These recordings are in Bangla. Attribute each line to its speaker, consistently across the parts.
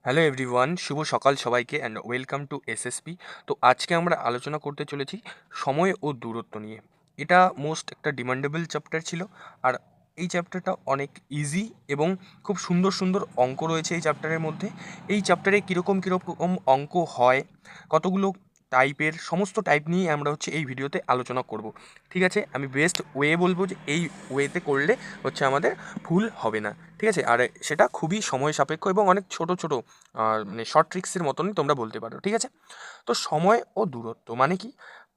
Speaker 1: হ্যালো এভরিওয়ান, শুভ সকাল সবাইকে অ্যান্ড ওয়েলকাম টু এসএসপি। তো আজকে আমরা আলোচনা করতে চলেছি সময় ও দূরত্ব নিয়ে। এটা মোস্ট একটা ডিমান্ডেবল চ্যাপ্টার ছিল। আর এই চ্যাপ্টারটা অনেক ইজি এবং খুব সুন্দর সুন্দর অঙ্ক রয়েছে এই চ্যাপ্টারের মধ্যে। এই চ্যাপ্টারে কীরকম কীরকম অঙ্ক হয়, কতগুলো টাইপের, সমস্ত টাইপ নিয়ে আমরা এই ভিডিওতে আলোচনা করব। ঠিক আছে, আমি বেস্ট ওয়ে বলবো যে এই ওয়েতে করলে আমাদের ভুল হবে না। ঠিক আছে, আর সেটা খুবই সময় সাপেক্ষ এবং অনেক ছোট ছোট মানে শর্ট ট্রিক্সের মতনই তোমরা বলতে পারো। ঠিক আছে, তো সময় ও দূরত্ব মানে কি?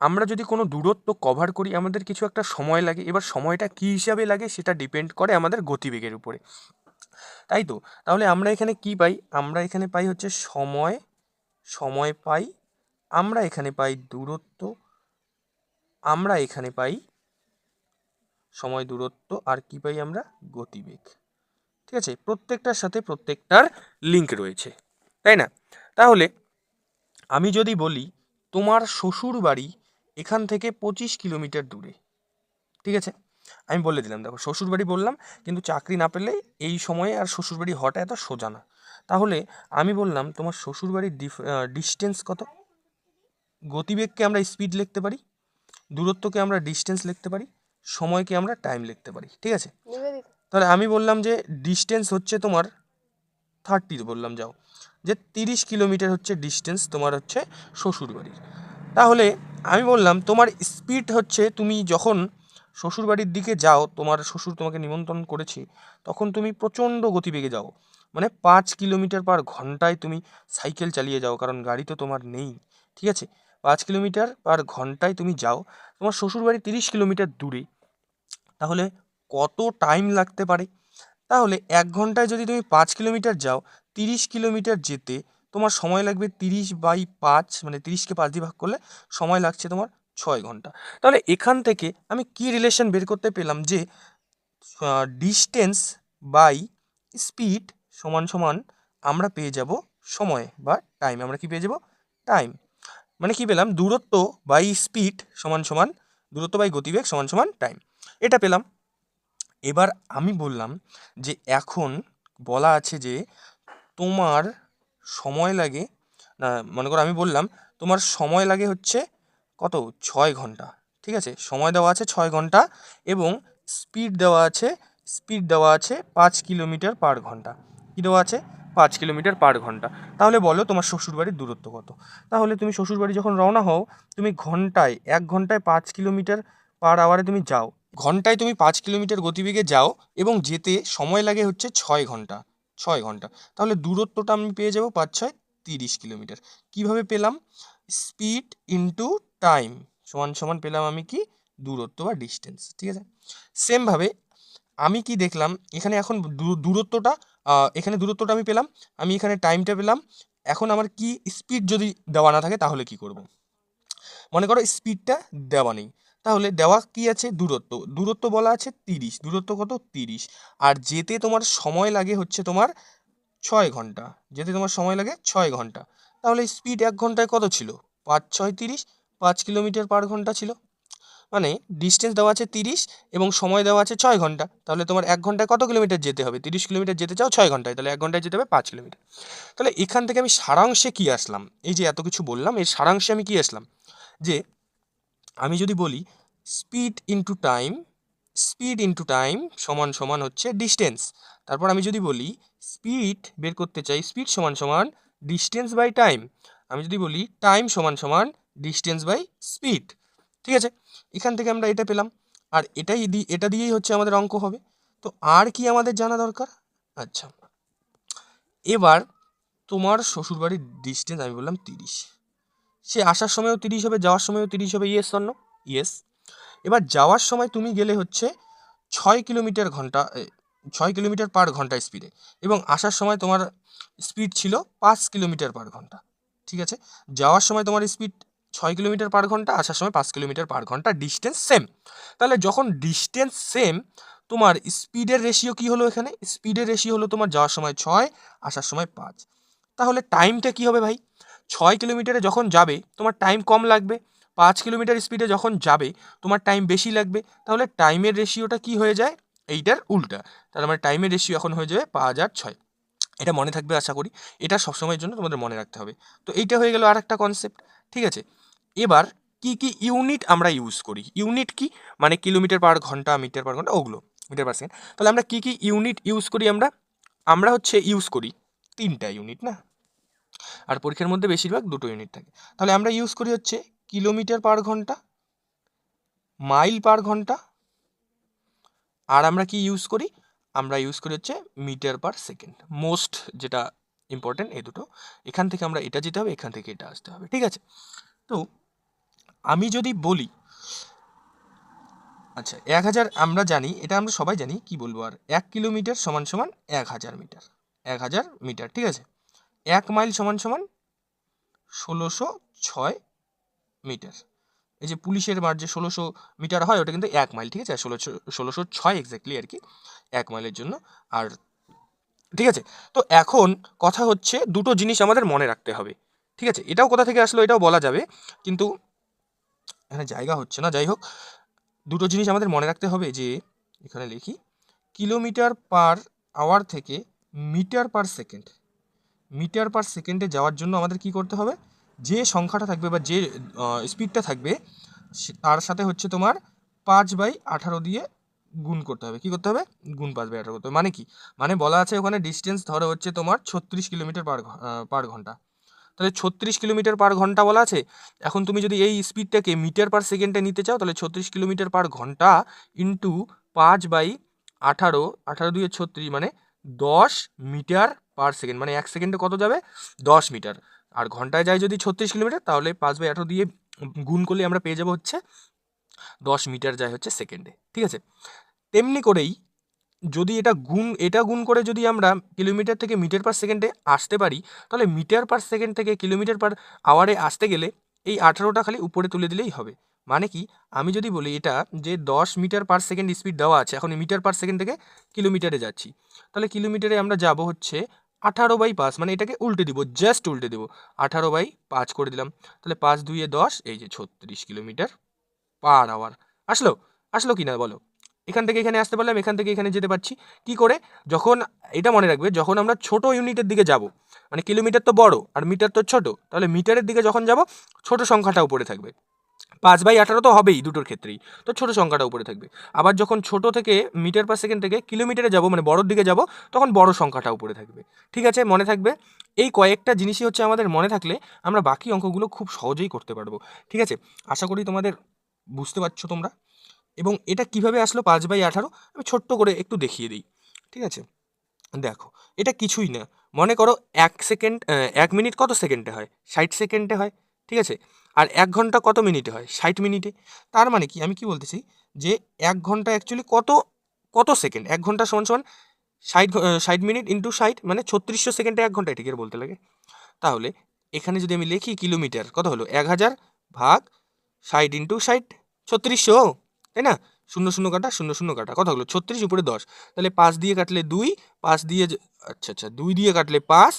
Speaker 1: আমরা যদি কোনো দূরত্ব কভার করি আমাদের কিছু একটা সময় লাগে। এবার সময়টা কী হিসাবে লাগে সেটা ডিপেন্ড করে আমাদের গতিবেগের উপরে, তাই তো? তাহলে আমরা এখানে কি পাই? আমরা এখানে পাই সময়, সময় পাই। আমরা এখানে পাই দূরত্ব, আমরা এখানে পাই সময়, দূরত্ব, আর কি পাই আমরা? গতিবেগ। ঠিক আছে, প্রত্যেকটার সাথে প্রত্যেকটার লিঙ্ক রয়েছে, তাই না? তাহলে আমি যদি বলি তোমার শ্বশুর বাড়ি এখান থেকে 25 কিলোমিটার দূরে। ঠিক আছে, আমি বলে দিলাম, দেখো শ্বশুর বাড়ি বললাম, কিন্তু চাকরি না পেলে এই সময়ে আর শ্বশুর বাড়ি হওয়াটা এত সোজা না। তাহলে আমি বললাম তোমার শ্বশুর বাড়ির ডিস্টেন্স কত? গতিবেগকে আমরা স্পিড লিখতে পারি, দূরত্বকে আমরা ডিস্টেন্স লিখতে পারি, সময়কে আমরা টাইম লিখতে পারি। ঠিক আছে, তাহলে আমি বললাম যে ডিস্টেন্স হচ্ছে তোমার 30, বললাম যাও যে 30 কিলোমিটার ডিস্টেন্স তোমার শ্বশুরবাড়ির। তাহলে আমি বললাম তোমার স্পিড তুমি যখন শ্বশুরবাড়ির দিকে যাও, তোমার শ্বশুর তোমাকে নিমন্ত্রণ করেছে, তখন তুমি প্রচণ্ড গতিবেগে যাও, মানে 5 কিলোমিটার/ঘন্টায় তুমি সাইকেল চালিয়ে যাও, কারণ গাড়ি তো তোমার নেই। ঠিক আছে, 5 কিলোমিটার/ঘন্টায় তুমি যাও, তোমার শ্বশুরবাড়ি 30 কিলোমিটার দূরে। তাহলে কত টাইম লাগতে পারে? তাহলে 1 ঘন্টায় যদি তুমি 5 কিলোমিটার যাও, 30 কিলোমিটার যেতে তোমার সময় লাগবে 30/5, মানে 30কে 5 দিয়ে ভাগ করলে সময় লাগছে তোমার 6 ঘন্টা। তাহলে এখান থেকে আমি কি রিলেশন বের করতে পেলাম যে ডিস্টেন্স বাই স্পিড সমান সমান আমরা পেয়ে যাব সময় বা টাইম। আমরা কি পেয়ে যাব? টাইম। মানে কি পেলাম? দূরত্ব বাই স্পিড সমান সমান, দূরত্ব বাই গতিবেগ সমান সমান টাইম, এটা পেলাম। এবার আমি বললাম যে এখন বলা আছে যে তোমার সময় লাগে, না মনে করো আমি বললাম তোমার সময় লাগে কত? 6 ঘন্টা। ঠিক আছে, সময় দেওয়া আছে 6 ঘন্টা এবং স্পিড দেওয়া আছে 5 কিলোমিটার/ঘন্টা। কী দেওয়া আছে? 5 কিলোমিটার/ঘন্টা। তাহলে বলো তোমার শ্বশুরবাড়ির দূরত্ব কত? তাহলে তুমি শ্বশুরবাড়ি যখন রওনা হও, তুমি ঘন্টায় 1 ঘন্টায় 5 কিলোমিটার/আওয়ারে তুমি যাও, ঘন্টায় তুমি 5 কিলোমিটার গতিবেগে যাও এবং যেতে সময় লাগে 6 ঘন্টা। 6 ঘন্টা, তাহলে দূরত্বটা আমি পেয়ে যাব 5 × 6 = 30 কিলোমিটার। কীভাবে পেলাম? স্পিড ইন্টু টাইম সমান সমান পেলাম আমি কি? দূরত্ব বা ডিস্টেন্স। ঠিক আছে, সেমভাবে আমি কি দেখলাম এখানে? এখন দূরত্বটা, এখানে দূরত্বটা আমি পেলাম, আমি এখানে টাইমটা পেলাম। এখন আমার কি স্পিড যদি দেওয়া না থাকে তাহলে কি করব? মনে করো স্পিডটা দেওয়া নেই, তাহলে দেওয়া কি আছে? দূরত্ব। দূরত্ব বলা আছে 30, দূরত্ব কত? 30। আর যেতে তোমার সময় লাগে তোমার 6 ঘন্টা, যেতে তোমার সময় লাগে 6 ঘন্টা। তাহলে স্পিড 1 ঘন্টায় কত ছিল? 5 × 6 = 30, 5 কিলোমিটার/ঘন্টা ছিল। মানে ডিস্টেন্স দেওয়া আছে 30 এবং সময় দেওয়া আছে 6 ঘন্টা। তাহলে তোমার 1 ঘন্টায় কত কিলোমিটার যেতে হবে? 30 কিলোমিটার যেতে চাও 6 ঘন্টায়, তাহলে 1 ঘন্টায় যেতে হবে 5 কিলোমিটার। তাহলে এখান থেকে আমি সারাংশে কি আসলাম? এই যে এত কিছু বললাম, এর সারাংশে আমি কি আসলাম? যে আমি যদি বলি স্পিড ইন্টু টাইম সমান সমান ডিস্টেন্স। তারপর আমি যদি বলি স্পিড বের করতে চাই, স্পিড সমান সমান ডিস্টেন্স বাই টাইম। আমি যদি বলি টাইম সমান সমান ডিস্টেন্স বাই স্পিড। ঠিক আছে, এখান থেকে আমরা এটা পেলাম, আর এটা দিয়েই আমাদের অঙ্ক হবে। তো আর কি আমাদের জানা দরকার? আচ্ছা, এবার তোমার শ্বশুরবাড়ির ডিস্টেন্স আমি বললাম 30, সে আসার সময়ও 30 হবে, যাওয়ার সময়ও 30 হবে। Yes or no? ইয়েস। এবার যাওয়ার সময় তুমি গেলে 6 কিলোমিটার/ঘন্টা, 6 কিলোমিটার/ঘন্টা স্পিডে, এবং আসার সময় তোমার স্পিড ছিল 5 কিলোমিটার/ঘন্টা। ঠিক আছে, যাওয়ার সময় তোমার স্পিড 6 কিলোমিটার/ঘন্টা, আসার সময় 5 কিলোমিটার/ঘন্টা, ডিস্টেন্স সেম। তাহলে যখন ডিস্টেন্স সেম, তোমার স্পিডের রেশিও কি হলো? এখানে স্পিডের রেশিও হলো তোমার যাওয়ার সময় 6, আসার সময় 5। তাহলে টাইমটা কি হবে ভাই? 6 কিলোমিটারে যখন যাবে তোমার টাইম কম লাগবে, 5 কিলোমিটার স্পিডে যখন যাবে তোমার টাইম বেশি লাগবে। তাহলে টাইমের রেশিওটা কি হয়ে যায়? এইটার উল্টা। তার মানে টাইমের রেশিও এখন হয়ে যাবে 5 আর 6। এটা মনে থাকবে আশা করি, এটা সবসময়ের জন্য তোমাদের মনে রাখতে হবে। তো এইটা হয়ে গেল আর একটা কনসেপ্ট, ঠিক আছে। এবার কি কি ইউনিট আমরা ইউজ করি, ইউনিট কি মানে কিলোমিটার পার ঘন্টা, মিটার পার ঘন্টা, ওগুলো মিটার পার সেকেন্ড। তাহলে আমরা কি কি ইউনিট ইউজ করি, আমরা আমরা হচ্ছে ইউজ করি 3টা ইউনিট না, আর পরীক্ষার মধ্যে বেশিরভাগ 2টো ইউনিট থাকে। তাহলে আমরা ইউজ করি হচ্ছে কিলোমিটার পার ঘন্টা, মাইল পার ঘন্টা, আর আমরা কি ইউজ করি, আমরা ইউজ করি হচ্ছে মিটার পার সেকেন্ড। মোস্ট যেটা ইম্পর্টেন্ট এই দুটো, এখান থেকে আমরা এটা যেতে হবে, এখান থেকে এটা আসতে হবে, ঠিক আছে। তো আমি যদি বলি, আচ্ছা 1000 আমরা জানি, এটা আমরা সবাই জানি, কি বলবো আর, 1 কিলোমিটার সমান সমান 1000 মিটার, 1000 মিটার, ঠিক আছে। 1 মাইল সমান সমান 1606 মিটার। এই যে পুলিশের মার যে 1600 মিটার হয়, ওটা কিন্তু 1 মাইল, ঠিক আছে, আর 1606 এক্স্যাক্টলি আর কি 1 মাইলের জন্য। আর ঠিক আছে, তো এখন কথা হচ্ছে দুটো জিনিস আমাদের মনে রাখতে হবে, ঠিক আছে। এটাও কোথা থেকে আসলো এটাও বলা যাবে, কিন্তু এখানে জায়গা হচ্ছে না, যাই হোক। দুটো জিনিস আমাদের মনে রাখতে হবে, যে এখানে লিখি কিলোমিটার পার আওয়ার থেকে metre per second, metre per সেকেন্ডে যাওয়ার জন্য আমাদের কি করতে হবে, যে সংখ্যাটা থাকবে বা যে স্পিডটা থাকবে তার সাথে হচ্ছে তোমার 5/18 দিয়ে গুণ করতে হবে। কি করতে হবে, গুণ 5/18 করতে হবে। মানে কি, মানে বলা আছে ওখানে ডিস্টেন্স ধরো হচ্ছে তোমার 36 কিলোমিটার পার ঘন্টা। তাহলে 36 কিলোমিটার পার ঘন্টা বলা আছে। এখন তুমি যদি এই স্পিডটাকে মিটার পার সেকেন্ডে নিতে চাও, তাহলে 36 কিলোমিটার পার ঘন্টা ইন্টু 5/18, 18 দুয়ে 36, মানে 10 মিটার পার সেকেন্ড, মানে 1 সেকেন্ডে কত যাবে, 10 মিটার। আর ঘন্টায় যায় যদি 36 কিলোমিটার, তাহলে 5/18 দিয়ে গুণ করলে আমরা পেয়ে যাবো হচ্ছে 10 মিটার যায় হচ্ছে সেকেন্ডে, ঠিক আছে। তেমনি করেই যদি এটা গুণ করে যদি আমরা কিলোমিটার থেকে মিটার পার সেকেন্ডে আসতে পারি, তাহলে মিটার পার সেকেন্ড থেকে কিলোমিটার পার আওয়ারে আসতে গেলে এই 18টা খালি উপরে তুলে দিলেই হবে। মানে কি, আমি যদি বলি এটা যে 10 মিটার পার সেকেন্ড স্পিড দেওয়া আছে, এখন মিটার পার সেকেন্ড থেকে কিলোমিটারে যাচ্ছি, তাহলে কিলোমিটারে আমরা যাব হচ্ছে 18/5, মানে এটাকে উল্টে দিব, জাস্ট উল্টে দেবো, 18/5 করে দিলাম। তাহলে 5 2 10, এই যে 36 কিলোমিটার পার আওয়ার আসলো। আসলো কি না বলো, এখান থেকে এখানে আসতে পারলাম, এখান থেকে এখানে যেতে পারছি। কি করে, যখন এটা মনে রাখবে, যখন আমরা ছোট ইউনিটের দিকে যাব, মানে কিলোমিটার তো বড় আর মিটার তো ছোট, তাহলে মিটারের দিকে যখন যাব ছোট সংখ্যাটা উপরে থাকবে, 5/18 তো হবেই দুটোর ক্ষেত্রেই, তো ছোট সংখ্যাটা উপরে থাকবে। আবার যখন ছোট থেকে মিটার পার সেকেন্ড থেকে কিলোমিটারে যাব, মানে বড়োর দিকে যাব, তখন বড় সংখ্যাটা উপরে থাকবে, ঠিক আছে, মনে থাকবে। এই কয়েকটা জিনিসই হচ্ছে আমাদের মনে থাকলে আমরা বাকি অঙ্কগুলো খুব সহজেই করতে পারবো, ঠিক আছে। আশা করি তোমাদের বুঝতে পারছো তোমরা। এবং এটা কিভাবে আসলো 5/18, আমি ছোট্ট করে একটু দেখিয়ে দিই, ঠিক আছে। দেখো, এটা কিছুই না, মনে করো 1 সেকেন্ড, 1 মিনিট কত সেকেন্ডে হয়, 60 সেকেন্ডে হয়, ঠিক আছে। আর 1 ঘন্টা কত মিনিটে হয়, 60 মিনিটে। তার মানে কি, আমি কি বলতেছি, যে 1 ঘন্টা অ্যাকচুয়ালি কত কত সেকেন্ড, 1 ঘন্টা সমান সমান 60 মিনিট ইন্টু 60, মানে 3600 সেকেন্ডে 1 ঘন্টা, এটিকে বলতে লাগে। তাহলে এখানে যদি আমি লিখি কিলোমিটার কত হলো, 1000 ভাগ 60 ইন্টু 60, 3600, তাই না, শূন্য শূন্য কাটা, শূন্য শূন্য কাটা, কত হলো 36 উপরে 10, তাহলে 5 দিয়ে কাটলে 2, 5 দিয়ে আচ্ছা আচ্ছা 2 দিয়ে কাটলে 5,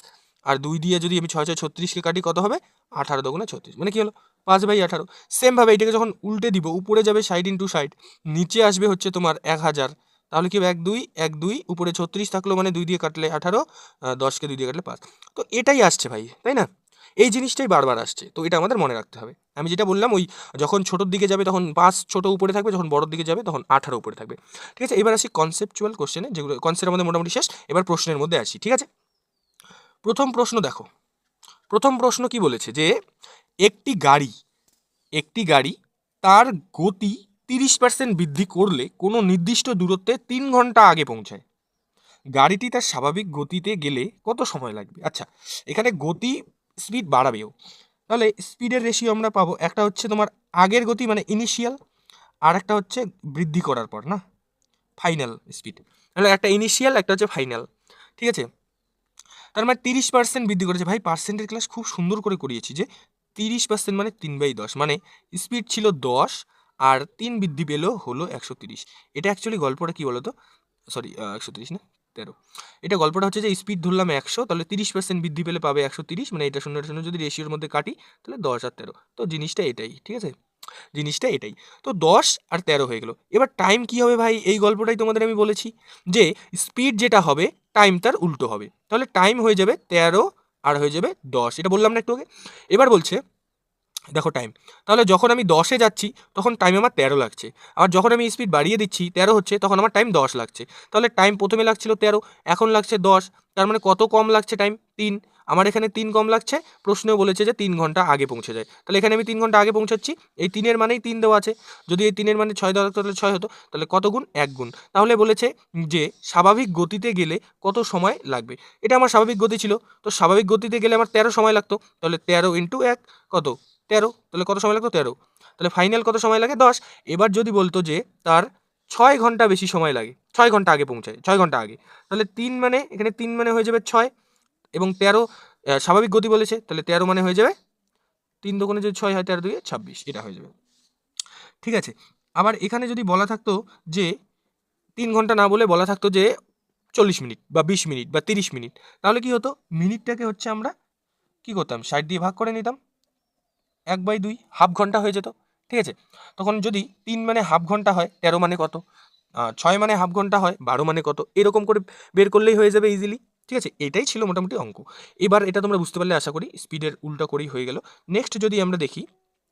Speaker 1: আর 2 দিয়ে যদি আমি 6 6 36কে কাটি, কত হবে, 18 দুগুণে 36, মানে কি হলো 5/18। সেমভাবে এটাকে যখন উল্টে দিব, উপরে যাবে 60 ইন্টু 60, নিচে আসবে হচ্ছে তোমার 1000, তাহলে কি হবে 1 2 1 2, উপরে 36 থাকলো, মানে 2 দিয়ে কাটলে 18, 10কে 2 দিয়ে কাটলে 5। তো এটাই আসছে ভাই, তাই না, এই জিনিসটাই বারবার আসছে, তো এটা আমাদের মনে রাখতে হবে। আমি যেটা বললাম, ওই যখন ছোটোর দিকে যাবে তখন 5 ছোটো উপরে থাকবে, যখন বড়োর দিকে যাবে তখন 18 উপরে থাকবে, ঠিক আছে। এবার আসি কনসেপচুয়াল কোশ্চেনে, যেগুলো কনসেপ্ট আমাদের মোটামুটি শেষ, এবার প্রশ্নের মধ্যে আসি, ঠিক আছে। প্রথম প্রশ্ন দেখো, প্রথম প্রশ্ন কি বলেছে, যে একটি গাড়ি তার গতি 30% বৃদ্ধি করলে কোনো নির্দিষ্ট দূরত্বে 3 ঘন্টা আগে পৌঁছায়। গাড়িটি তার স্বাভাবিক গতিতে গেলে কত সময় লাগবে। আচ্ছা, এখানে গতি স্পিড বাড়াবেও, তাহলে স্পিডের রেশিও আমরা পাবো, একটা হচ্ছে তোমার আগের গতি মানে ইনিশিয়াল, আর একটা হচ্ছে বৃদ্ধি করার পর না, ফাইনাল স্পিড। তাহলে একটা ইনিশিয়াল, একটা হচ্ছে ফাইনাল, ঠিক আছে। তার মানে 30% বৃদ্ধি করেছে। ভাই পার্সেন্টের ক্লাস খুব সুন্দর করে করিয়েছি, যে 30% মানে 3/10, মানে স্পিড ছিল 10 আর 3 বৃদ্ধি পেল হলো 130। এটা অ্যাকচুয়ালি গল্পটা কি বলতো, সরি 130 না 13, এটা গল্পটা হচ্ছে যে স্পিড ধরলাম 100, তাহলে 30% বৃদ্ধি পেলে পাবে 130, মানে এটা শূন্য শূন্য যদি রেশিওর মধ্যে কাটি, তাহলে 10 আর 13, তো জিনিসটা এটাই, ঠিক আছে, জিনিসটা এটাই। তো 10 আর 13 হয়ে গেল। এবার টাইম কি হবে ভাই, এই গল্পটাই তোমাদের আমি বলেছি, যে স্পিড যেটা হবে টাইম তার উল্টো হবে। তাহলে টাইম হয়ে যাবে 13 আর হয়ে যাবে 10, এটা বললাম না একটু আগে। এবার বলছে দেখো টাইম, তাহলে যখন আমি 10-এ যাচ্ছি তখন টাইম আমার 13 লাগছে, আর যখন আমি স্পিড বাড়িয়ে দিচ্ছি 13 হচ্ছে তখন আমার টাইম 10 লাগছে। তাহলে টাইম প্রথমে লাগছিল 13, এখন লাগছে 10, তার মানে কত কম লাগছে টাইম? 3। আমার এখানে 3 কম লাগছে, প্রশ্নেও বলেছে যে 3 ঘন্টা আগে পৌঁছে যায়, তাহলে এখানে আমি 3 ঘন্টা আগে পৌঁছাচ্ছি। এই 3-এর মানেই 3 দেওয়া আছে, যদি এই 3-এর মানে 6 দেওয়া থাকতো তাহলে 6 হতো, তাহলে কত গুণ? 1 গুণ। তাহলে বলেছে যে স্বাভাবিক গতিতে গেলে কত সময় লাগবে। এটা আমার স্বাভাবিক গতি ছিল, তো স্বাভাবিক গতিতে গেলে আমার 13 সময় লাগতো, তাহলে 13 ইন্টু 1 কত? 13, তাহলে কত সময় লাগতো? 13, তাহলে ফাইনাল কত সময় লাগে? 10। এবার যদি বলতো যে তার 6 ঘন্টা বেশি সময় লাগে, 6 ঘন্টা আগে পৌঁছায়, 6 ঘন্টা আগে, তাহলে 3 মানে এখানে 3 মানে হয়ে যাবে 6 এবং 13 স্বাভাবিক গতি বলেছে, তাহলে 13 মানে হয়ে যাবে 3 দোকানে যদি 6 হয় 13 2 26, এটা হয়ে যাবে। ঠিক আছে, আবার এখানে যদি বলা থাকতো যে 3 ঘন্টা না বলে বলা থাকতো যে 40 মিনিট বা 20 মিনিট বা 30 মিনিট, তাহলে কি হতো? মিনিটটাকে হচ্ছে আমরা কি করতাম? 60 দিয়ে ভাগ করে নিতাম, 1/2, হাফ ঘন্টা হয়ে যেত। ঠিক আছে, তখন যদি 3 মানে হাফ ঘন্টা হয় 13 মানে কত, 6 মানে হাফ ঘন্টা হয় 12 মানে কত, এরকম করে বের করলেই হয়ে যাবে ইজিলি। ঠিক আছে, এটাই ছিল মোটামুটি অঙ্ক। এবার এটা তোমরা বুঝতে পারলে আশা করি, স্পিডের উল্টা করেই হয়ে গেল। নেক্সট যদি আমরা দেখি,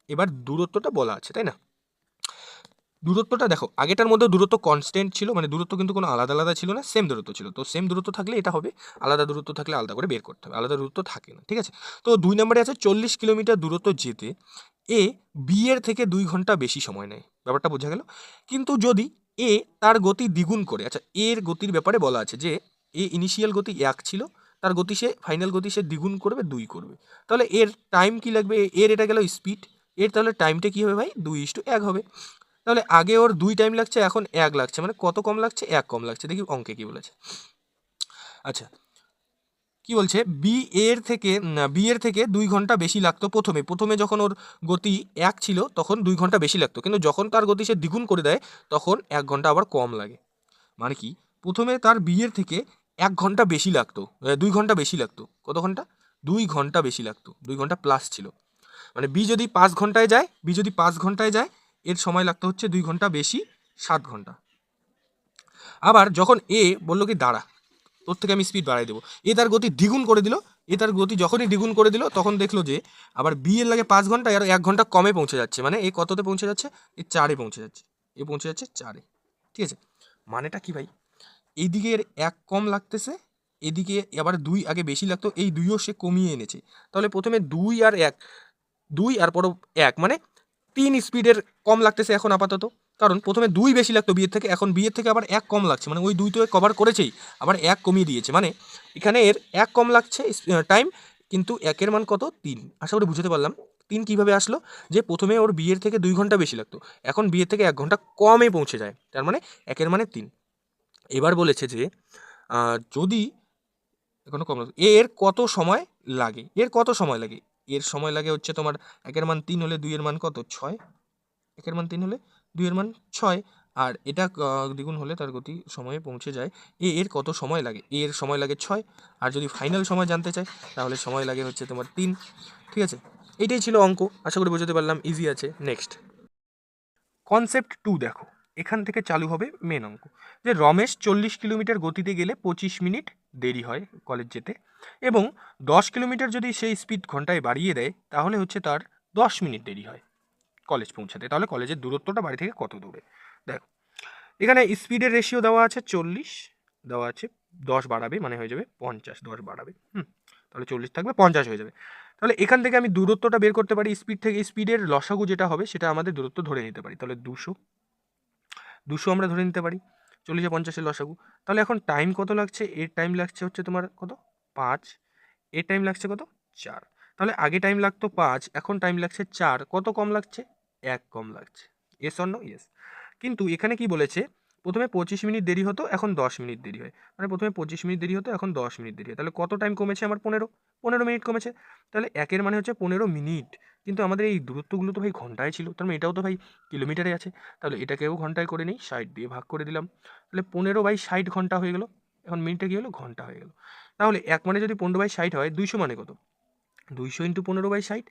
Speaker 1: এবার দূরত্বটা বলা আছে, তাই না? দূরত্বটা দেখো, আগেটার মধ্যে দূরত্ব কনস্ট্যান্ট ছিল, মানে দূরত্ব কিন্তু কোনো আলাদা আলাদা ছিল না, সেম দূরত্ব ছিল। তো সেম দূরত্ব থাকলে এটা হবে, আলাদা দূরত্ব থাকলে আলাদা করে বের করতে হবে, আলাদা দূরত্ব থাকে না। ঠিক আছে, তো 2 নম্বরে আছে 40 কিলোমিটার দূরত্ব যেতে এ বি এর থেকে 2 ঘন্টা বেশি সময় নেয়। ব্যাপারটা বোঝা গেল? কিন্তু যদি এ তার গতি দ্বিগুণ করে, আচ্ছা এর গতির ব্যাপারে বলা আছে যে এ ইনিশিয়াল গতি 1 ছিল, তার গতি সে ফাইনাল গতি সে দ্বিগুণ করবে, 2 করবে, তাহলে এর টাইম কি লাগবে? এর এটা গেল স্পিড, এর তাহলে টাইমটা কি হবে ভাই? 2:1 হবে। তাহলে আগে ওর 2 টাইম লাগছে, এখন 1 লাগছে, মানে কত কম লাগছে? 1 কম লাগছে। দেখি অঙ্কে কি বলেছে। আচ্ছা, কি বলছে? বি এর থেকে 2 ঘন্টা বেশি লাগতো প্রথমে যখন ওর গতি 1 ছিল তখন 2 ঘন্টা বেশি লাগতো, কিন্তু যখন তার গতি সে দ্বিগুণ করে দেয় তখন 1 ঘন্টা আবার কম লাগে। মানে কি? প্রথমে তার বি এর থেকে 1 ঘন্টা বেশি লাগতো, 2 ঘন্টা বেশি লাগতো। কত ঘন্টা? 2 ঘন্টা বেশি লাগতো, 2 ঘন্টা প্লাস ছিল। মানে বি যদি 5 ঘন্টায় যায় এর সময় লাগতো হচ্ছে 2 ঘন্টা বেশি, 7 ঘন্টা। আবার যখন এ বললো কি দাঁড়া, তোর থেকে আমি স্পিড বাড়াই দেবো, এ তার গতি দ্বিগুণ করে দিল, এ তার গতি যখনই দ্বিগুণ করে দিল তখন দেখলো যে আবার বি এর লাগে 5 ঘন্টা, আর 1 ঘন্টা কমে পৌঁছে যাচ্ছে, মানে এ কততে পৌঁছে যাচ্ছে? এ 4-এ পৌঁছে যাচ্ছে, এ পৌঁছে যাচ্ছে 4-এ। ঠিক আছে, মানেটা কি ভাই? এইদিকে এর 1 কম লাগতেছে, এদিকে আবার 2 আগে বেশি লাগতো, এই 2ও সে কমিয়ে এনেছে। তাহলে প্রথমে 2 আর 1, 2 আর পর 1, মানে 3 স্পিডের কম লাগতেছে এখন আপাতত, কারণ প্রথমে 2 বেশি লাগতো বিয়ের থেকে, এখন বিয়ের থেকে আবার 1 কম লাগছে, মানে ওই 2 তো কভার করেছেই, আবার 1 কমিয়ে দিয়েছে, মানে এখানে এর 1 কম লাগছে টাইম, কিন্তু 1-এর মান কত? 3। আশা করি বুঝতে পারলাম 3 কীভাবে আসলো, যে প্রথমে ওর বিয়ের থেকে 2 ঘন্টা বেশি লাগতো, এখন বিয়ের থেকে 1 ঘন্টা কমে পৌঁছে যায়, তার মানে 1-এর মানে 3। এবার বলেছে যে যদি এখনো কম লাগতো, এর কত সময় লাগে? এর কত সময় লাগে? এর সময় লাগে হচ্ছে তোমার 1-এর মান 3 হলে 2-এর মান কত? 6, 1-এর মান 3 হলে 2-এর মান 6, আর এটা দ্বিগুণ হলে তার গতি সময়ে পৌঁছে যায়। এর কত সময় লাগে? এর সময় লাগে 6, আর যদি ফাইনাল সময় জানতে চাই তাহলে সময় লাগে হচ্ছে তোমার 3। ঠিক আছে, এইটাই ছিল অঙ্ক, আশা করি বোঝাতে পারলাম, ইজি আছে। নেক্সট কনসেপ্ট 2 দেখো, এখান থেকে চালু হবে মেন অঙ্ক, যে রমেশ 40 কিলোমিটার গতিতে গেলে 25 মিনিট দেরি হয় কলেজ যেতে, এবং 10 কিলোমিটার যদি সেই স্পিড ঘন্টায় বাড়িয়ে দেয় তাহলে হচ্ছে তার 10 মিনিট দেরি হয় কলেজ পৌঁছাতে। তাহলে কলেজের দূরত্বটা বাড়ি থেকে কত দূরে? দেখো, এখানে স্পিডের রেশিও দেওয়া আছে 40, দেওয়া আছে 10 বাড়াবে মানে হয়ে যাবে 50, 10 বাড়াবে, তাহলে 40 থাকবে 50 হয়ে যাবে। তাহলে এখান থেকে আমি দূরত্বটা বের করতে পারি, স্পিড থেকে স্পিডের লসাগু যেটা হবে সেটা আমাদের দূরত্ব ধরে নিতে পারি, তাহলে 200 আমরা ধরে নিতে পারি, 40 50-এর লসাগু। তাহলে এখন টাইম কত লাগছে? এর টাইম লাগছে হচ্ছে তোমার কত? 5, এর টাইম লাগছে কত? 4। তাহলে আগে টাইম লাগতো 5, এখন টাইম লাগছে 4, কত কম লাগছে? 1 কম লাগছে। Yes or no? ইয়েস। কিন্তু এখানে কি বলেছে? প্রথমে 25 মিনিট দেরি হতো, এখন 10 মিনিট দেরি হয়, মানে প্রথমে 25 মিনিট দেরি হতো, এখন 10 মিনিট দেরি হয়, তাহলে কত টাইম কমেছে আমার? 15 মিনিট কমেছে। তাহলে 1-এর মানে হচ্ছে 15 মিনিট, কিন্তু আমাদের এই দূরত্বগুলো তো ভাই ঘন্টায় ছিল, তার মানে এটাও তো ভাই কিলোমিটারে আছে, তাহলে এটাকেও ঘন্টায় করে নিই, 60 দিয়ে ভাগ করে দিলাম, তাহলে 15/60 ঘন্টা হয়ে গেল। এখন মিনিটে কী হলো? ঘন্টা হয়ে গেল। তাহলে 1 মানে যদি 15/60 হয়, 200 মানে কত? 200 × 15/60,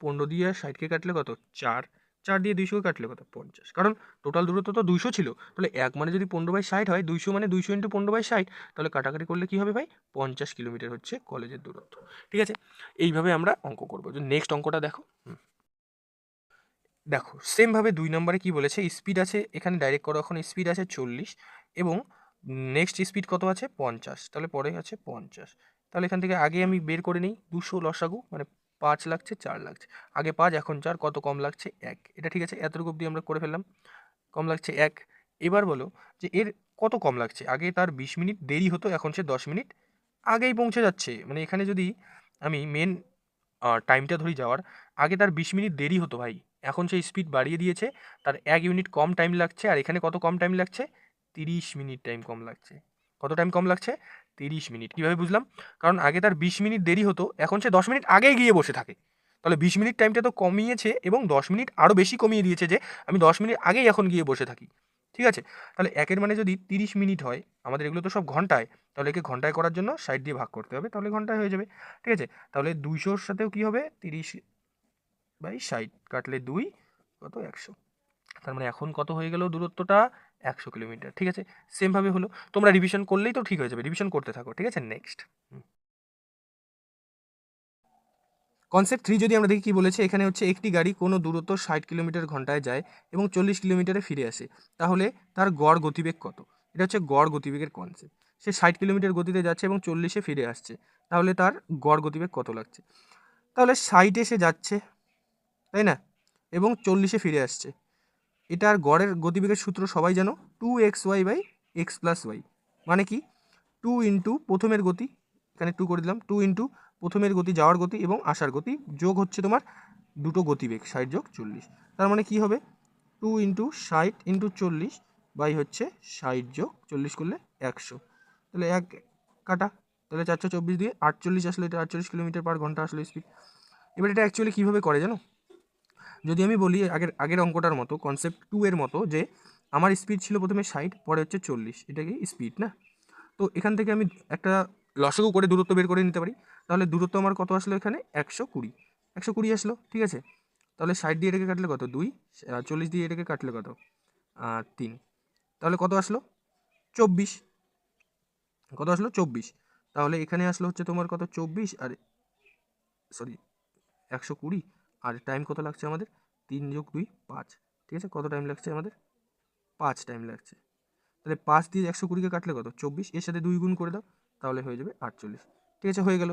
Speaker 1: 15 দিয়ে 60কে কাটলে কত? 4, 4 দিয়ে 200 কাটলে কত 50, কারণ টোটাল দূরত্ব তো 200 ছিল, তাহলে 1 মানে যদি 15/60 হয়, 200 মানে 200 × 15/60, তাহলে কাটাকাটি করলে কি হবে ভাই 50 কিলোমিটার হচ্ছে কলেজের দূরত্ব। ঠিক আছে, এইভাবে আমরা অঙ্ক করবো। নেক্সট অঙ্কটা দেখো। দেখো সেমভাবে 2 নম্বরে কি বলেছে, স্পিড আছে এখানে ডাইরেক্ট করো, এখন স্পিড আছে 40 এবং নেক্সট স্পিড কত আছে 50, তাহলে পরে আছে 50। তাহলে এখান থেকে আগে আমি বের করে নিই 200 লসাগু, মানে 5 লাগছে 4 লাগছে, আগে 5 এখন 4, কত কম লাগছে 1, এটা ঠিক আছে, এতটুকু অবধি আমরা করে ফেললাম, কম লাগছে 1। এবার বলো যে এর কত কম লাগছে, আগে তার 20 মিনিট দেরি হতো, এখন সে 10 মিনিট আগেই পৌঁছে যাচ্ছে। মানে এখানে যদি আমি মেন টাইমটা ধরি যাওয়ার, আগে তার 20 মিনিট দেরি হতো ভাই, এখন সেই স্পিড বাড়িয়ে দিয়েছে, তার 1 ইউনিট কম টাইম লাগছে, আর এখানে কত কম টাইম লাগছে 30 মিনিট টাইম কম লাগছে। কত টাইম কম লাগছে 30 মিনিট। কীভাবে বুঝলাম, কারণ আগে তার 20 মিনিট দেরি হতো, এখন সে 10 মিনিট আগেই গিয়ে বসে থাকে, তাহলে 20 মিনিট টাইমটা তো কমিয়েছে এবং 10 মিনিট আরও বেশি কমিয়ে দিয়েছে যে আমি 10 মিনিট আগেই এখন গিয়ে বসে থাকি। ঠিক আছে, তাহলে একের মানে যদি 30 মিনিট হয়, আমাদের এগুলো তো সব ঘন্টায়, তাহলে একে ঘন্টায় করার জন্য 60 দিয়ে ভাগ করতে হবে, তাহলে ঘন্টায় হয়ে যাবে। ঠিক আছে, তাহলে 200-র সাথেও কী হবে 30/60 কাটলে 2 কত 100, তার মানে এখন কত হয়ে গেল দূরত্বটা 100 কিলোমিটার। ঠিক আছে, সেমভাবে হলো, তোমরা রিভিশন করলেই তো ঠিক হয়ে যাবে, রিভিশন করতে থাকো। ঠিক আছে, নেক্সট কনসেপ্ট 3 যদি আমরা দেখি কি বলেছে, এখানে হচ্ছে একটি গাড়ি কোনো দূরত্ব 60 কিলোমিটার ঘন্টায় যায় এবং 40 কিলোমিটারে ফিরে আসে, তাহলে তার গড় গতিবেগ কত? এটা হচ্ছে গড় গতিবেগের কনসেপ্ট। সে 60 কিলোমিটার গতিতে যাচ্ছে এবং 40-এ ফিরে আসছে, তাহলে তার গড় গতিবেগ কত লাগছে? তাহলে 60-এ সে যাচ্ছে, তাই না, এবং 40-এ ফিরে আসছে, এটার গড়ের গতিবেগের সূত্র সবাই জানো, 2xy/x+y, মানে কি 2 ইন্টু প্রথমের গতি, এখানে 2 করে দিলাম, 2 ইন্টু প্রথমের গতি যাওয়ার গতি এবং আসার গতি যোগ হচ্ছে তোমার দুটো গতিবেগ 60 যোগ 40, তার মানে কি হবে 2 ইন্টু 60 ইন্টু 40 বাই হচ্ছে 60 যোগ 40 করলে 100, তাহলে 1 কাটা, তাহলে 424 দিয়ে 48 আসলে, এটা 48 কিলোমিটার পার ঘন্টা আসলে স্পিড। এবার এটা অ্যাকচুয়ালি কীভাবে করে জানো, যদি আমি বলি আগের অঙ্কটার মতো কনসেপ্ট 2 এর মতো, যে আমার স্পিড ছিল প্রথমে 60, পরে হচ্ছে 40, এটা কি স্পিড না, তো এখান থেকে আমি একটা লসাগু করে দূরত্ব বের করে নিতে পারি, তাহলে দূরত্ব আমার কত আসলো এখানে 120 আসলো। ঠিক আছে, তাহলে 60 দিয়ে এটাকে কাটলে কত 2, 40 দিয়ে এটাকে কাটলে কত 3, তাহলে কত আসলো 24, কত আসলো 24, তাহলে এখানে আসলো হচ্ছে তোমার কত 24, আর সরি 120, আর টাইম কত লাগছে আমাদের 3 যোগ 2 5, ঠিক আছে, কত টাইম লাগছে আমাদের 5 টাইম লাগছে, তাহলে 5 দিয়ে 120-কে কাটলে কত 24, এর সাথে 2 গুণ করে দাও, তাহলে হয়ে যাবে 48। ঠিক আছে, হয়ে গেল।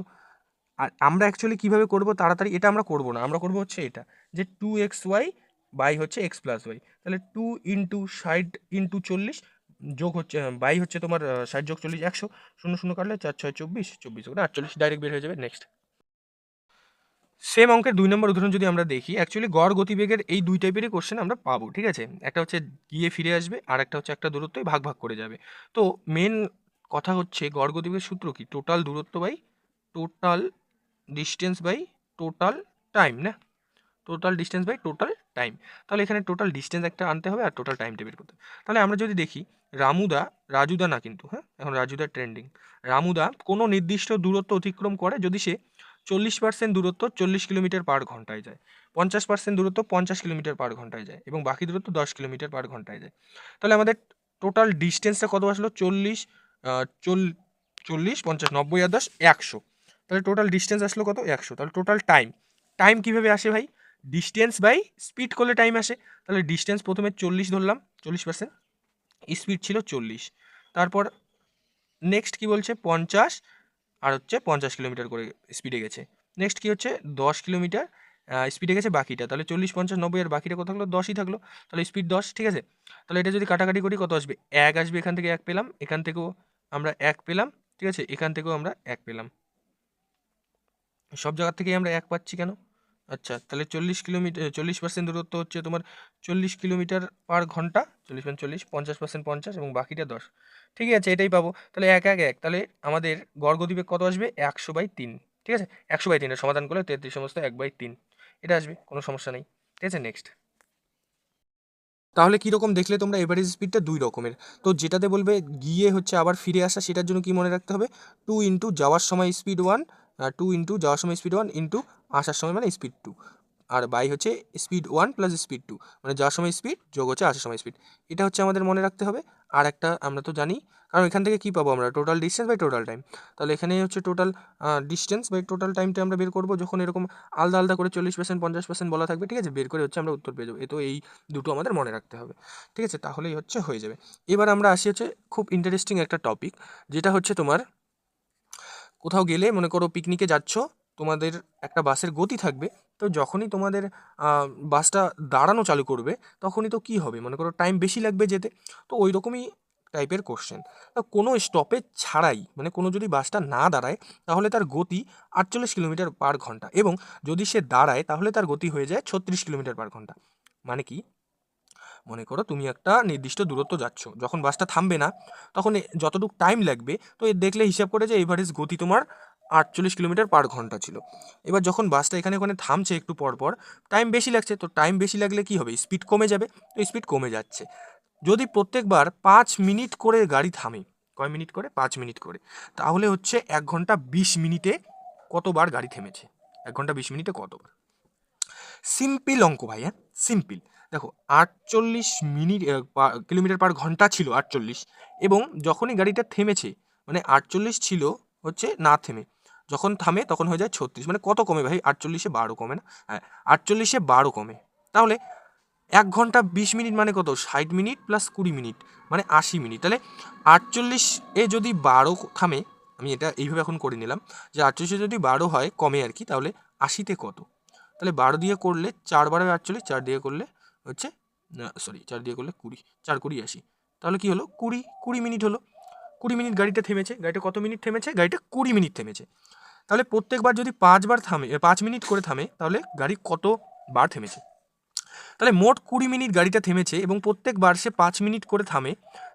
Speaker 1: আর আমরা অ্যাকচুয়ালি কীভাবে করবো তাড়াতাড়ি, এটা আমরা করবো না, আমরা করবো হচ্ছে এটা, যে 2xy বাই হচ্ছে x+y, তাহলে 2 ইন্টু 60 ইন্টু 40 যোগ হচ্ছে বাই হচ্ছে তোমার 60 যোগ 40 100, 0 0 কাটলে 4 6 24, 24 করে 48, ডাইরেক্ট বের হয়ে যাবে। নেক্সট সেম অঙ্কের 2 নম্বর উদাহরণ যদি আমরা দেখি, অ্যাকচুয়ালি গড় গতিবেগের এই দুই টাইপেরই কোশ্চেন আমরা পাবো। ঠিক আছে, একটা হচ্ছে গিয়ে ফিরে আসবে, আর একটা হচ্ছে একটা দূরত্বই ভাগ ভাগ করে যাবে। তো মেন কথা হচ্ছে গড় গতিবেগের সূত্র কি, টোটাল দূরত্ব by total distance by total time, না total distance by total time, তাহলে এখানে টোটাল ডিস্টেন্স একটা আনতে হবে আর টোটাল টাইমটা বের করতে হবে। তাহলে আমরা যদি দেখি রাজুদা না কিন্তু, হ্যাঁ এখন রাজুদা ট্রেন্ডিং, রামুদা কোনো নির্দিষ্ট দূরত্ব অতিক্রম করে যদি সে 40% দূরত্ব 40 কিলোমিটার পার ঘন্টায় যায়, 50% দূরত্ব 50 কিলোমিটার পার ঘন্টায় যায় এবং বাকি দূরত্ব 10 কিলোমিটার পার ঘন্টায় যায়, তাহলে আমাদের টোটাল ডিস্টেন্সটা কত আসলো 40 50 90 আর 10 100, তাহলে টোটাল ডিস্টেন্স আসলো কত 100, তাহলে টোটাল টাইম কীভাবে আসে ভাই, ডিস্টেন্স বাই স্পিড করলে টাইম আসে, তাহলে ডিস্টেন্স প্রথমে 40 ধরলাম, 40%, স্পিড ছিল 40, তারপর নেক্সট কি বলছে 50, আর হচ্ছে 50 কিলোমিটার করে স্পিডে গেছে, নেক্সট কি হচ্ছে 10 কিলোমিটার স্পিডে গেছে বাকিটা, তাহলে 40 50 90 আর বাকিটা কত থাকলো 10ই থাকলো, তাহলে স্পিড 10। ঠিক আছে, তাহলে এটা যদি কাটাকাটি করি কত আসবে 1 আসবে, এখান থেকে 1 পেলাম, এখান থেকেও আমরা 1 পেলাম, ঠিক আছে, এখান থেকেও আমরা 1 পেলাম, সব জায়গার থেকেই আমরা 1 পাচ্ছি কেন, আচ্ছা তাহলে 40 কিলোমিটার 40% দূরত্ব হচ্ছে তোমার 40 কিলোমিটার পার ঘন্টা, 40 মানে 40, 50% 50 এবং বাকিটা 10, ঠিকই আছে, এটাই পাবো, তাহলে 1 1 1, তাহলে আমাদের গড় গতিবেগ কত আসবে 100/3, ঠিক আছে, 100/3 সমাধান করলে 33 সমস্ত 1/3 এটা আসবে, কোনো সমস্যা নেই। ঠিক আছে, নেক্সট তাহলে কীরকম দেখলে তোমরা এভারেজ স্পিডটা দুই রকমের, তো যেটাতে বলবে গিয়ে হচ্ছে আবার ফিরে আসা, সেটার জন্য কি মনে রাখতে হবে 2 ইন্টু যাওয়ার সময় স্পিড 1, 2 ইন্টু যাওয়ার সময় স্পিড 1 ইন্টু আসার সময় মানে স্পিড 2, আর বাই হচ্ছে স্পিড 1 প্লাস স্পিড 2, মানে যাওয়ার সময় স্পিড যোগ হচ্ছে আসার সময় স্পিড। এটা হচ্ছে আমাদের মনে রাখতে হবে। আর একটা আমরা তো জানি, কারণ এখান থেকে কী পাবো আমরা, total distance by total time. তাহলে এখানে হচ্ছে টোটাল ডিস্টেন্স বাই টোটাল টাইমটা আমরা বের করবো, যখন এরকম আলাদা আলাদা করে 40% 50% বলা থাকবে, ঠিক আছে, বের করে হচ্ছে আমরা উত্তর পেয়ে যাবো। এ তো এই দুটো আমাদের মনে রাখতে হবে, ঠিক আছে, তাহলেই হচ্ছে হয়ে যাবে। এবার আমরা আসি হচ্ছে খুব ইন্টারেস্টিং একটা টপিক, যেটা হচ্ছে তোমার কোথাও গেলে, মনে করো পিকনিকে যাচ্ছ, তোমাদের একটা বাসের গতি থাকবে, তো যখনই তোমাদের বাসটা দাঁড়ানো চালু করবে তখনই তো কী হবে, মনে করো টাইম বেশি লাগবে যেতে। তো ওই রকমই টাইপের কোশ্চেন। কোনো স্টপেজ ছাড়াই, মানে কোনো যদি বাসটা না দাঁড়ায় তাহলে তার গতি 48 কিলোমিটার/ঘন্টা, এবং যদি সে দাঁড়ায় তাহলে তার গতি হয়ে যায় 36 কিলোমিটার/ঘন্টা। মানে কি, মনে করো তুমি একটা নির্দিষ্ট দূরত্ব যাচ্ছ, যখন বাসটা থামবে না তখন যতটুকু টাইম লাগবে, তো এর দেখলে হিসাব করে যে এভারেজ গতি তোমার 48 কিলোমিটার/ঘন্টা ছিল। এবার যখন বাসটা এখানে ওখানে থামছে একটু পর পর, টাইম বেশি লাগছে, তো টাইম বেশি লাগলে কি হবে, স্পিড কমে যাবে, তো স্পিড কমে যাচ্ছে। যদি প্রত্যেকবার 5 মিনিট করে গাড়ি থামে, কয় মিনিট করে, 5 মিনিট করে, তাহলে হচ্ছে 1 ঘন্টা 20 মিনিটে কতবার গাড়ি থেমেছে, 1 ঘন্টা 20 মিনিটে কতবার। সিম্পল অঙ্ক ভাই, হ্যাঁ সিম্পল। দেখো 48 কিলোমিটার/ঘন্টা ছিল 48, এবং যখনই গাড়িটা থেমেছে, মানে 48 ছিল হচ্ছে না থেমে, যখন থামে তখন হয়ে যায় 36, মানে কত কমে ভাই, 48-এ 12 কমে না, হ্যাঁ 48-এ 12 কমে। তাহলে 1 ঘন্টা 20 মিনিট মানে কত, 60 মিনিট প্লাস 20 মিনিট মানে 80 মিনিট। তাহলে 48-এ যদি 12 থামে, আমি এটা এইভাবে এখন করে নিলাম যে 48-এ যদি 12 হয় কমে আর কি, তাহলে 80-তে কত। তাহলে 12 দিয়ে করলে 4 বারে 48, 4 দিয়ে করলে হচ্ছে 4 দিয়ে করলে 20, 4 20 80, তাহলে কি হলো 20 মিনিট হলো। 20 মিনিট গাড়িটা থেমেছে, গাড়িটা কত মিনিট থেমেছে, গাড়িটা 20 মিনিট থেমেছে। তাহলে প্রত্যেকবার যদি 5 বার থামে, 5 মিনিট করে থামে, তাহলে গাড়ি কতবার থেমেছে। তাহলে মোট 20 মিনিট গাড়িটা থেমেছে, এবং প্রত্যেকবার সে 5 মিনিট করে থামে,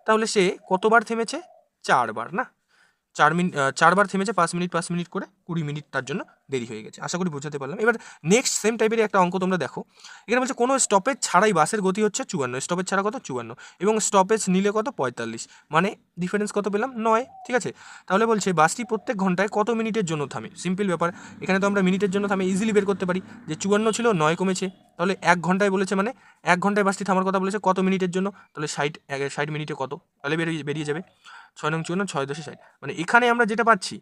Speaker 1: তাহলে সে কতবার থেমেছে, 4 বার না, 4 বার থেমেছে, 5 মিনিট 5 মিনিট করে, 20 মিনিট তার জন্য দেরি হয়ে গেছে। আশা করি বোঝাতে পারলাম। এবার নেক্সট সেম টাইপের একটা অঙ্ক তোমরা দেখো, এখানে বলছে কোনো স্টপেজ ছাড়াই বাসের গতি হচ্ছে 54, স্টপেজ ছাড়া কত 54, এবং স্টপেজ নিলে কত 45, মানে ডিফারেন্স কত পেলাম 9, ঠিক আছে। তাহলে বলছে বাসটি প্রত্যেক ঘন্টায় কত মিনিটের জন্য থামে, সিম্পল ব্যাপার, এখানে তো আমরা মিনিটের জন্য থামে ইজিলি বের করতে পারি, যে 54 ছিল 9 কমেছে, তাহলে 1 ঘন্টায় বলেছে, মানে 1 ঘন্টায় বাসটি থামার কথা বলেছে, কত মিনিটের জন্য, তাহলে 60 মিনিটে কত, তাহলে বেরিয়ে যাবে 6 নং 54, 6 10 60, মানে এখানে আমরা যেটা পাচ্ছি,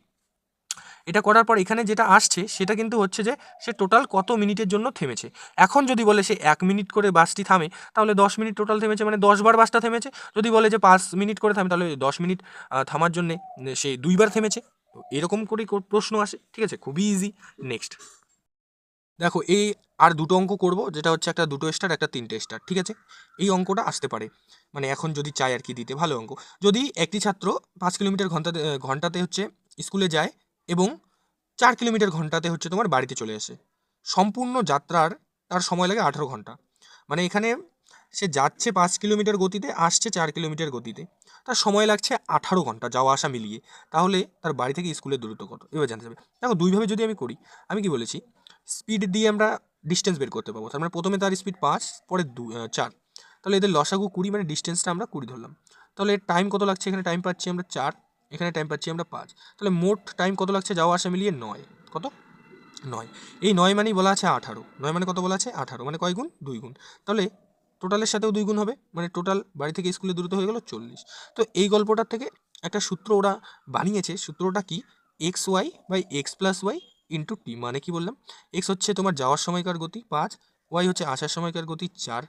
Speaker 1: এটা করার পর এখানে যেটা আসছে সেটা কিন্তু হচ্ছে যে সে টোটাল কত মিনিটের জন্য থেমেছে। এখন যদি বলে সে 1 মিনিট করে বাসটি থামে, তাহলে 10 মিনিট টোটাল থেমেছে, মানে 10 বার বাসটা থেমেছে। যদি বলে যে 5 মিনিট করে থামে, তাহলে 10 মিনিট থামার জন্যে সে 2 বার থেমেছে। তো এরকম করেই প্রশ্ন আসে, ঠিক আছে, খুবই ইজি। নেক্সট দেখো, এই আর দুটো অঙ্ক করব, যেটা হচ্ছে একটা 2 স্টার একটা 3টে স্টার, ঠিক আছে। এই অঙ্কটা আসতে পারে, মানে এখন যদি চাই আর কি দিতে, ভালো অঙ্ক। যদি একটি ছাত্র 5 কিলোমিটার ঘন্টাতে হচ্ছে স্কুলে যায়, এবং 4 কিলোমিটার ঘন্টাতে হচ্ছে তোমার বাড়িতে চলে আসে, সম্পূর্ণ যাত্রার তার সময় লাগে 18 ঘন্টা, মানে এখানে সে যাচ্ছে 5 কিলোমিটার গতিতে, আসছে 4 কিলোমিটার গতিতে, তার সময় লাগছে 18 ঘন্টা যাওয়া আসা মিলিয়ে, তাহলে তার বাড়ি থেকে স্কুলের দূরত্ব কত, এবার জানতে হবে। দেখো দুইভাবে যদি আমি করি, আমি কি বলেছি, স্পিড দিয়ে আমরা ডিস্টেন্স বের করতে পারবো, তার মানে প্রথমে তার স্পিড 5, পরে 4, তাহলে এদের লসাগু 20, মানে ডিস্টেন্সটা আমরা 20 ধরলাম। তাহলে টাইম কত লাগছে, এখানে টাইম পাচ্ছি আমরা 4, এখানে টাইম পাচ্ছি আমরা 5, তাহলে মোট টাইম কত লাগছে যাওয়া আসা মিলিয়ে 9, কত 9, এই 9 মানেই বলা আছে 18, 9 মানে কত বলা আছে 18, মানে কয় গুণ 2 গুণ, তাহলে টোটালের সাথেও 2 গুণ হবে, মানে টোটাল বাড়ি থেকে স্কুলের দূরত্ব হয়ে গেল 40। তো এই গল্পটার থেকে একটা সূত্র ওরা বানিয়েছে, সূত্রটা কি, X Y by X plus Y into T, মানে কি বললাম, এক্স হচ্ছে তোমার যাওয়ার সময়কার গতি 5, ওয়াই হচ্ছে আসার সময়কার গতি 4,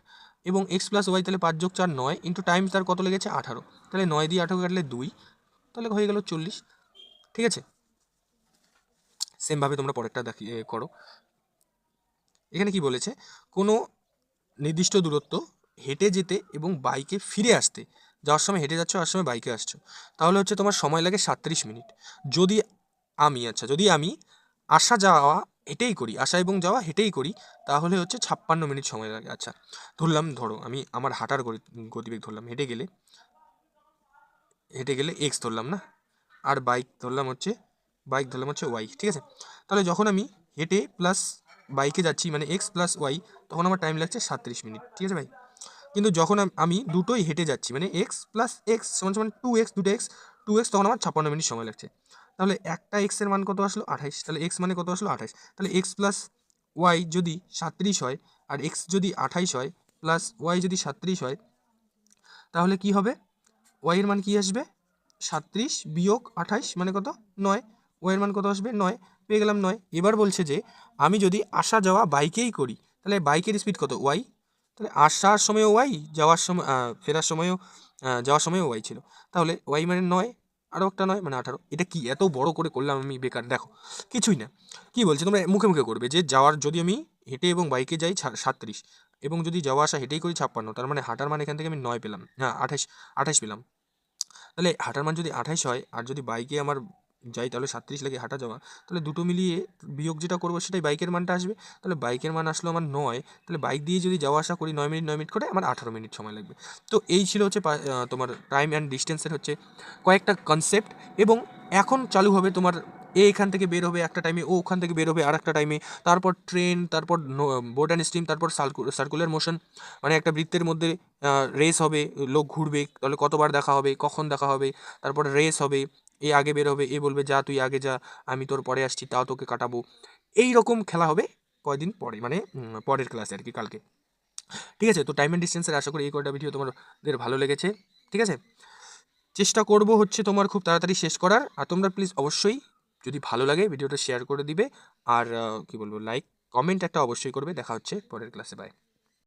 Speaker 1: এবং এক্স প্লাস ওয়াই তাহলে 5 যোগ 4 9, ইন্টু টাইম তার কত লেগেছে 18, তাহলে 9 দিয়ে 18 কাটলে 2, তাহলে হয়ে গেল 40, ঠিক আছে। সেমভাবে তোমরা পরেরটা দেখিয়ে করো। এখানে কি বলেছে, কোনো নির্দিষ্ট দূরত্ব হেঁটে যেতে এবং বাইকে ফিরে আসতে, যাওয়ার সময় হেঁটে যাচ্ছ, আর সময় বাইকে আসছো, তাহলে হচ্ছে তোমার সময় লাগে 37 মিনিট। যদি আমি আসা যাওয়া হেঁটেই করি, আসা এবং যাওয়া হেঁটেই করি, তাহলে হচ্ছে 56 মিনিট সময় লাগে। আচ্ছা ধরো আমি আমার হাঁটার গতিবেগ ধরলাম, হেঁটে গেলে এক্স ধরলাম না, আর বাইক ধরলাম হচ্ছে ওয়াই, ঠিক আছে। তাহলে যখন আমি হেঁটে প্লাস বাইকে যাচ্ছি, মানে এক্স প্লাস ওয়াই, তখন আমার টাইম লাগছে 37 মিনিট, ঠিক আছে ভাই। কিন্তু যখন আমি দুটোই হেঁটে যাচ্ছি, মানে এক্স প্লাস এক্স সমান সমান 2x, দুটো এক্স, তখন আমার 56 মিনিট সময় লাগছে। তাহলে একটা এক্সের মান কত আসলো 28, তাহলে এক্স মানে কত আসলো 28, তাহলে এক্স প্লাস ওয়াই যদি 37 হয় আর এক্স যদি 28 হয় প্লাস ওয়াই যদি 37 হয়, তাহলে কি হবে? ওয়াই এর মান কি আসবে? 37 বিয়োগ 28 মানে কত? 9। ওয়াই এর মান কত আসবে? 9। পেয়ে গেলাম 9। এবার বলছে যে আমি যদি আসা যাওয়া বাইকেই করি, তাহলে বাইকের স্পিড কত? ওয়াই। তাহলে আসার সময়ও ওয়াই, যাওয়ার সময় ফেরার সময়ও যাওয়ার সময়ও ওয়াই ছিল। তাহলে ওয়াই মানে 9, আরও একটা 9 মানে 18। এটা কি এত বড় করে করলাম আমি বেকার? দেখো কিছুই না। কি বলছে তোমরা মুখে মুখে করবে যে যাওয়ার যদি আমি হেঁটে এবং বাইকে যাই 37 এবং যদি যাওয়া আসা হেঁটেই করি 56, তার মানে হাঁটার মান এখান থেকে আমি 9 পেলাম, হ্যাঁ 28 পেলাম। তাহলে হাঁটার মান যদি 28 হয় আর যদি বাইকে আমার যাই তাহলে 37 লাগে হাঁটা যাওয়া, তাহলে দুটো মিলিয়ে বিয়োগ যেটা করবো সেটাই বাইকের মানটা আসবে। তাহলে বাইকের মান আসলো আমার 9, তাহলে বাইক দিয়ে যদি যাওয়া আসা করি 9 মিনিট 9 মিনিট করে আমার 18 মিনিট সময় লাগবে। তো এই ছিল হচ্ছে তোমার টাইম অ্যান্ড ডিস্টেন্সের হচ্ছে কয়েকটা কনসেপ্ট। এবং এখন চালু হবে তোমার এখান থেকে বের হবে একটা টাইমে, ওখান থেকে বের হবে আর একটা টাইমে, তারপর ট্রেন, তারপর বোর্ড অ্যান্ড স্ট্রিম, তারপর সার্কুলার মোশন, মানে একটা বৃত্তের মধ্যে রেস হবে, লোক ঘুরবে, তাহলে কতবার দেখা হবে, কখন দেখা হবে, তারপরে রেস হবে, এ আগে বের হবে, এ বলবে যা তুই আগে যা, আমি তোর পরে আসছি, তাও তোকে কাটাবো। এই রকম খেলা হবে কয়দিন পরে, মানে পরের ক্লাসে আর কি, কালকে। ঠিক আছে, তো টাইম অ্যান্ড ডিস্টেন্সের আশা করি এই কয়টা ভিডিও তোমাদের ভালো লেগেছে। ঠিক আছে, চেষ্টা করব হচ্ছে তোমার খুব তাড়াতাড়ি শেষ করার। আর তোমরা প্লিজ অবশ্যই যদি ভালো লাগে ভিডিওটা শেয়ার করে দিবে, আর কি বলবো, লাইক কমেন্ট একটা অবশ্যই করবে। দেখা হচ্ছে পরের ক্লাসে, বাই।